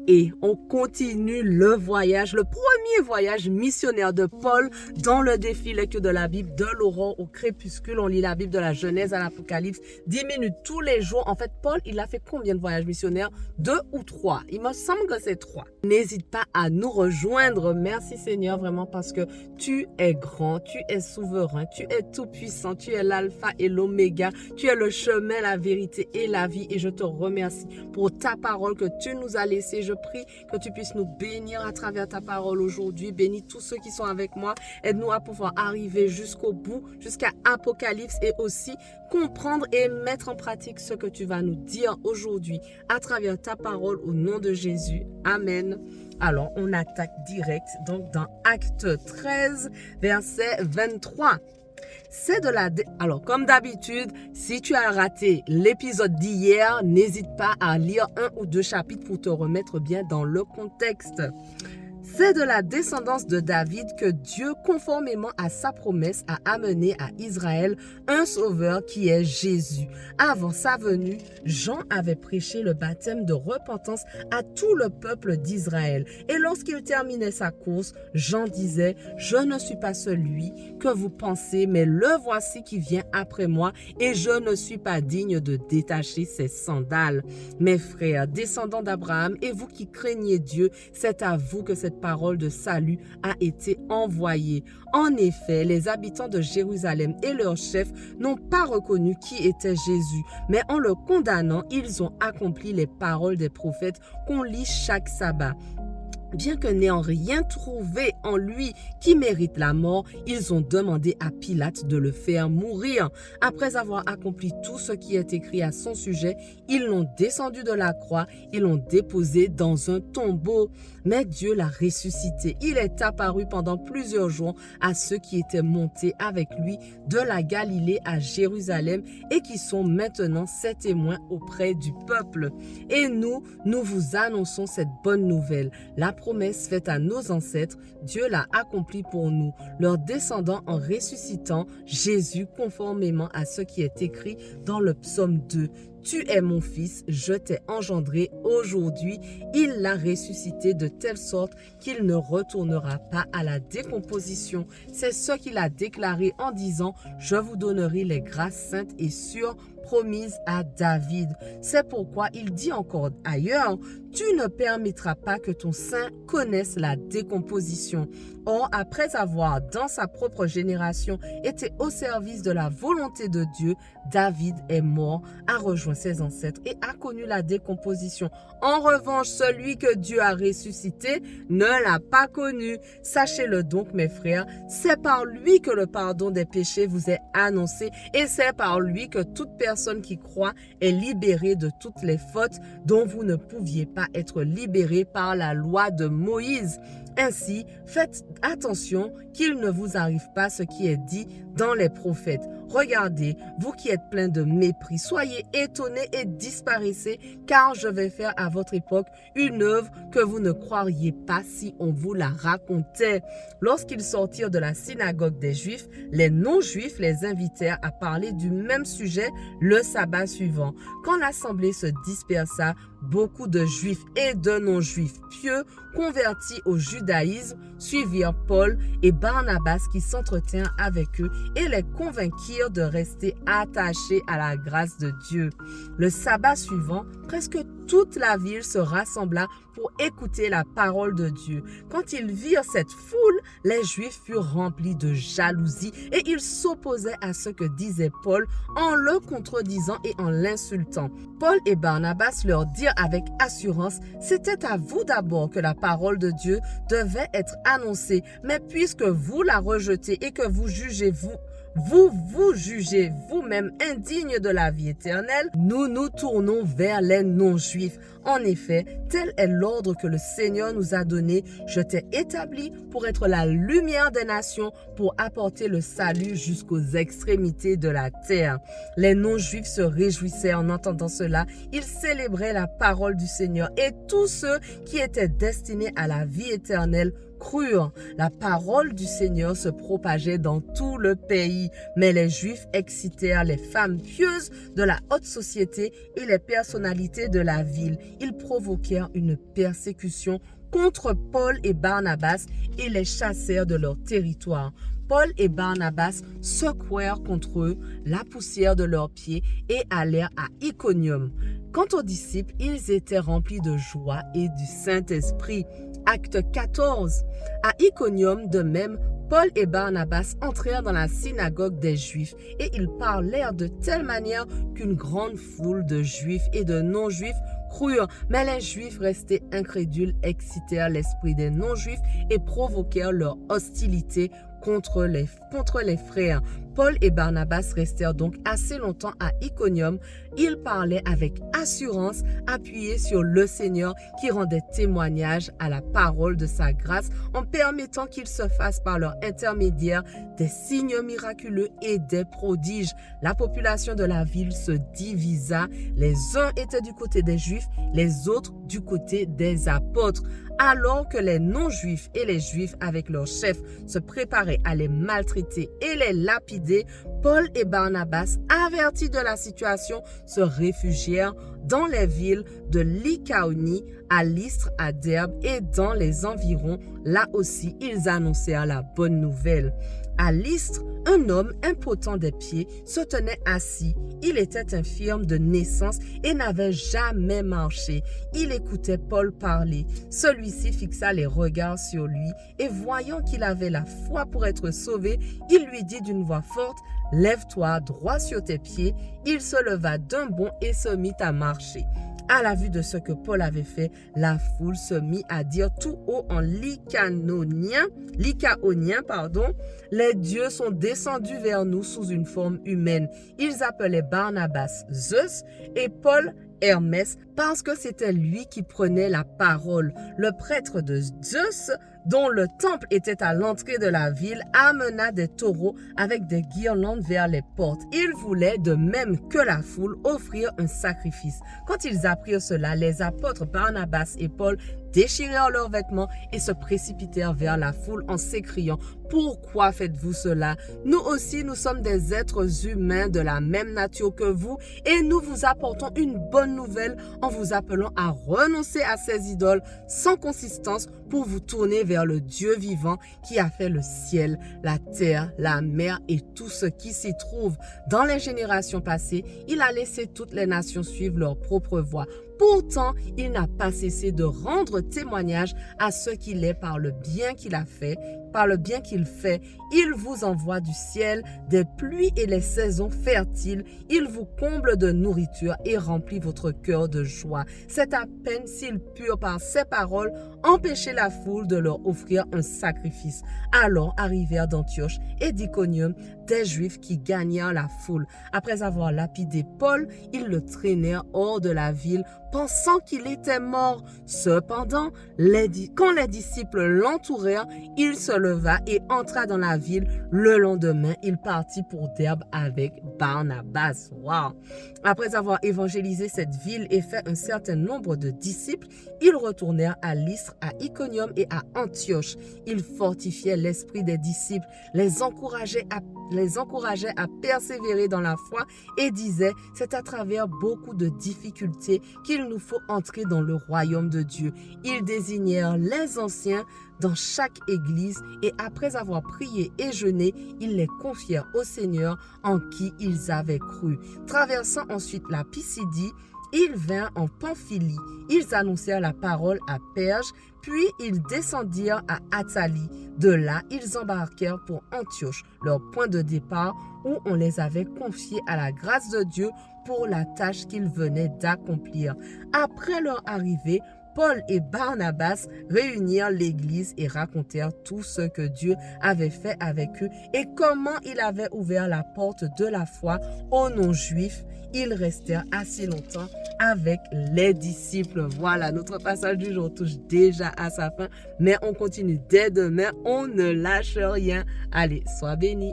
Et on continue le voyage, le premier voyage missionnaire de Paul dans le défi lecture de la Bible, de l'aurore au crépuscule. On lit la Bible de la Genèse à l'Apocalypse, 10 minutes tous les jours. En fait, Paul, il a fait combien de voyages missionnaires? 2 ou 3? Il me semble que c'est 3. N'hésite pas à nous rejoindre. Merci Seigneur, vraiment, parce que tu es grand, tu es souverain, tu es tout puissant, tu es l'alpha et l'oméga, tu es le chemin, la vérité et la vie. Et je te remercie pour ta parole que tu nous as laissée. Je prie que tu puisses nous bénir à travers ta parole aujourd'hui. Bénis tous ceux qui sont avec moi. Aide-nous à pouvoir arriver jusqu'au bout, jusqu'à Apocalypse, et aussi comprendre et mettre en pratique ce que tu vas nous dire aujourd'hui à travers ta parole au nom de Jésus. Amen. Alors, on attaque direct donc dans Acte 13, verset 23. Alors, comme d'habitude, si tu as raté l'épisode d'hier, n'hésite pas à lire 1 ou 2 chapitres pour te remettre bien dans le contexte. C'est de la descendance de David que Dieu, conformément à sa promesse, a amené à Israël un sauveur qui est Jésus. Avant sa venue, Jean avait prêché le baptême de repentance à tout le peuple d'Israël. Et lorsqu'il terminait sa course, Jean disait « Je ne suis pas celui que vous pensez, mais le voici qui vient après moi, et je ne suis pas digne de détacher ses sandales. » Mes frères, descendants d'Abraham, et vous qui craignez Dieu, c'est à vous que cette parole de salut a été envoyée. En effet, les habitants de Jérusalem et leurs chefs n'ont pas reconnu qui était Jésus, mais en le condamnant, ils ont accompli les paroles des prophètes qu'on lit chaque sabbat. Bien que n'ayant rien trouvé en lui qui mérite la mort, ils ont demandé à Pilate de le faire mourir. Après avoir accompli tout ce qui est écrit à son sujet, ils l'ont descendu de la croix et l'ont déposé dans un tombeau. Mais Dieu l'a ressuscité. Il est apparu pendant plusieurs jours à ceux qui étaient montés avec lui de la Galilée à Jérusalem et qui sont maintenant ses témoins auprès du peuple. Et nous vous annonçons cette bonne nouvelle. La promesse faite à nos ancêtres, Dieu l'a accomplie pour nous, leurs descendants, en ressuscitant Jésus conformément à ce qui est écrit dans le psaume 2. Tu es mon fils, je t'ai engendré aujourd'hui. Il l'a ressuscité de telle sorte qu'il ne retournera pas à la décomposition. C'est ce qu'il a déclaré en disant « Je vous donnerai les grâces saintes et sûres promises à David. » C'est pourquoi il dit encore ailleurs « Tu ne permettras pas que ton sein connaisse la décomposition. » Or, après avoir, dans sa propre génération, été au service de la volonté de Dieu, David est mort, a rejoint ses ancêtres et a connu la décomposition. En revanche, celui que Dieu a ressuscité ne l'a pas connu. Sachez-le donc, mes frères, c'est par lui que le pardon des péchés vous est annoncé et c'est par lui que toute personne qui croit est libérée de toutes les fautes dont vous ne pouviez pas être libérés par la loi de Moïse. Ainsi, faites attention qu'il ne vous arrive pas ce qui est dit dans les prophètes. Regardez, vous qui êtes pleins de mépris, soyez étonnés et disparaissez, car je vais faire à votre époque une œuvre que vous ne croiriez pas si on vous la racontait. Lorsqu'ils sortirent de la synagogue des Juifs, les non-Juifs les invitèrent à parler du même sujet le sabbat suivant. Quand l'assemblée se dispersa, beaucoup de Juifs et de non-Juifs pieux convertis au judaïsme suivirent Paul et Barnabas qui s'entretinrent avec eux et les convainquirent de rester attachés à la grâce de Dieu. Le sabbat suivant, presque toute la ville se rassembla pour écouter la parole de Dieu. Quand ils virent cette foule, les Juifs furent remplis de jalousie et ils s'opposaient à ce que disait Paul en le contredisant et en l'insultant. Paul et Barnabas leur dirent avec assurance, « C'était à vous d'abord que la parole de Dieu devait être annoncée, mais puisque vous la rejetez et que vous jugez vous jugez vous-même indigne de la vie éternelle, nous nous tournons vers les non-juifs. En effet, tel est l'ordre que le Seigneur nous a donné. Je t'ai établi pour être la lumière des nations, pour apporter le salut jusqu'aux extrémités de la terre. » Les non-juifs se réjouissaient en entendant cela. Ils célébraient la parole du Seigneur et tous ceux qui étaient destinés à la vie éternelle crurent. La parole du Seigneur se propageait dans tout le pays, mais les Juifs excitèrent les femmes pieuses de la haute société et les personnalités de la ville. Ils provoquèrent une persécution contre Paul et Barnabas et les chassèrent de leur territoire. Paul et Barnabas secouèrent contre eux la poussière de leurs pieds et allèrent à Iconium. Quant aux disciples, ils étaient remplis de joie et du Saint-Esprit. Acte 14. À Iconium, de même, Paul et Barnabas entrèrent dans la synagogue des Juifs et ils parlèrent de telle manière qu'une grande foule de Juifs et de non-Juifs crurent. Mais les Juifs restés incrédules excitèrent l'esprit des non-Juifs et provoquèrent leur hostilité contre les frères. Paul et Barnabas restèrent donc assez longtemps à Iconium. Ils parlaient avec assurance, appuyés sur le Seigneur qui rendait témoignage à la parole de sa grâce en permettant qu'il se fasse par leur intermédiaire des signes miraculeux et des prodiges. La population de la ville se divisa. Les uns étaient du côté des Juifs, les autres du côté des apôtres. Alors que les non-juifs et les juifs avec leurs chefs se préparaient à les maltraiter et les lapider, Paul et Barnabas, avertis de la situation, se réfugièrent dans les villes de Lycaonie, à Lystre, à Derbe et dans les environs. Là aussi, ils annoncèrent la bonne nouvelle. À Lystre, un homme impotent des pieds se tenait assis. Il était infirme de naissance et n'avait jamais marché. Il écoutait Paul parler. Celui-ci fixa les regards sur lui et voyant qu'il avait la foi pour être sauvé, il lui dit d'une voix forte: « Lève-toi droit sur tes pieds. » Il se leva d'un bond et se mit à marcher. À la vue de ce que Paul avait fait, la foule se mit à dire tout haut en lycaonien, les dieux sont descendus vers nous sous une forme humaine. Ils appelaient Barnabas Zeus et Paul Hermès parce que c'était lui qui prenait la parole. Le prêtre de Zeus, dont le temple était à l'entrée de la ville, amena des taureaux avec des guirlandes vers les portes. Il voulait, de même que la foule, offrir un sacrifice. Quand ils apprirent cela, les apôtres Barnabas et Paul déchirèrent leurs vêtements et se précipitèrent vers la foule en s'écriant: « Pourquoi faites-vous cela? Nous aussi, nous sommes des êtres humains de la même nature que vous et nous vous apportons une bonne nouvelle en vous appelant à renoncer à ces idoles sans consistance pour vous tourner vers le Dieu vivant qui a fait le ciel, la terre, la mer et tout ce qui s'y trouve. Dans les générations passées, il a laissé toutes les nations suivre leur propre voie. Pourtant, il n'a pas cessé de rendre témoignage à ce qu'il est par le bien qu'il a fait, par le bien qu'il fait. Il vous envoie du ciel des pluies et les saisons fertiles. Il vous comble de nourriture et remplit votre cœur de joie. C'est à peine s'ils purent par ces paroles empêcher la foule de leur offrir un sacrifice. Alors arrivèrent d'Antioche et d'Iconium des Juifs qui gagnèrent la foule. Après avoir lapidé Paul, ils le traînèrent hors de la ville, pensant qu'il était mort. Cependant, quand les disciples l'entourèrent, il se leva et entra dans la ville. Le lendemain, il partit pour Derbe avec Barnabas. Wow! Après avoir évangélisé cette ville et fait un certain nombre de disciples, ils retournèrent à Lystre, à Iconium et à Antioche. Ils fortifiaient l'esprit des disciples, les encourageaient à persévérer dans la foi et disaient: « C'est à travers beaucoup de difficultés qu'il nous faut entrer dans le royaume de Dieu. » Ils désignèrent les anciens dans chaque église et après avoir prié et jeûné, ils les confièrent au Seigneur en qui ils avaient cru. Traversant ensuite la Pisidie, ils vinrent en Pamphylie. Ils annoncèrent la parole à Perge, puis ils descendirent à Attalie. De là, ils embarquèrent pour Antioche, leur point de départ où on les avait confiés à la grâce de Dieu pour la tâche qu'ils venaient d'accomplir. Après leur arrivée, Paul et Barnabas réunirent l'église et racontèrent tout ce que Dieu avait fait avec eux et comment il avait ouvert la porte de la foi aux non-juifs. Ils restèrent assez longtemps avec les disciples. Voilà, notre passage du jour touche déjà à sa fin, mais on continue dès demain. On ne lâche rien. Allez, sois bénis.